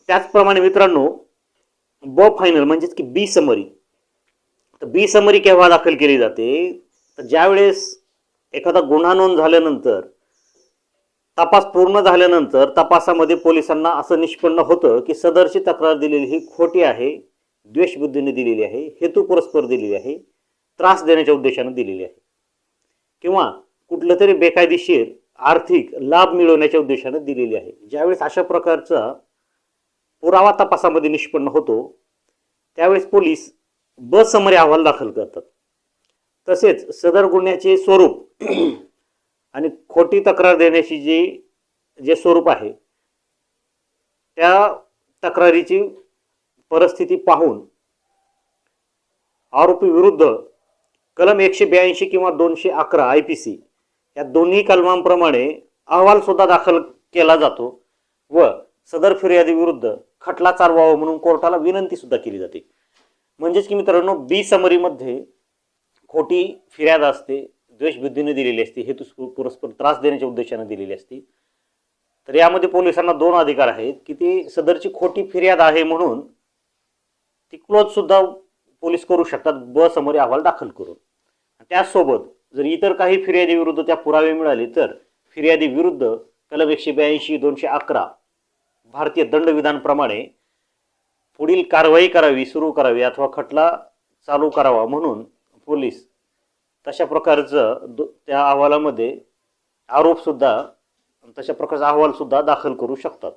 त्याचप्रमाणे मित्रांनो, ब फायनल म्हणजेच की बी समरी. तर बी समरी केव्हा दाखल केली जाते? तर ज्यावेळेस एखादा गुन्हा नोंद झाल्यानंतर, तपास पूर्ण झाल्यानंतर तपासामध्ये पोलिसांना असं निष्पन्न होतं की सदरची तक्रार दिलेली ही खोटी आहे, द्वेषबुद्धीने दिलेली आहे, हेतुपुरस्पर दिलेली आहे, त्रास देण्याच्या उद्देशाने दिलेली आहे, किंवा कुठलं तरी बेकायदेशीर आर्थिक लाभ मिळवण्याच्या उद्देशाने दिलेली आहे. ज्यावेळेस अशा प्रकारचा पुरावा तपासामध्ये निष्पन्न होतो त्यावेळेस पोलीस ब समरी अहवाल दाखल करतात. तसेच सदर गुन्ह्याचे स्वरूप आणि खोटी तक्रार देण्याची जे स्वरूप आहे त्या तक्रारीची परिस्थिती पाहून आरोपी विरुद्ध कलम 182 किंवा 211 IPC या दोन्ही कलमांप्रमाणे अहवाल सुद्धा दाखल केला जातो व सदर फिर्यादी विरुद्ध खटला चालवावा म्हणून कोर्टाला विनंती सुद्धा केली जाते. म्हणजेच की मित्रांनो, बी समरीमध्ये खोटी फिर्याद असते, द्वेषबुद्धीने दिलेली असते, हेतुपुरस्पर त्रास देण्याच्या उद्देशाने दिलेली असते. तर यामध्ये पोलिसांना दोन अधिकार आहेत की ते सदरची खोटी फिर्याद आहे म्हणून ती क्लोज सुद्धा पोलीस करू शकतात ब समरी अहवाल दाखल करून. त्याचसोबत जर इतर काही फिर्यादी विरुद्ध त्या पुरावे मिळाले तर फिर्यादी विरुद्ध कलम 182 211 भारतीय दंडविधानप्रमाणे पुढील कारवाई करावी, सुरू करावी अथवा खटला चालू करावा म्हणून पोलीस तशा प्रकारचं त्या अहवालामध्ये आरोप सुद्धा, तशा प्रकारचा अहवाल सुद्धा दाखल करू शकतात.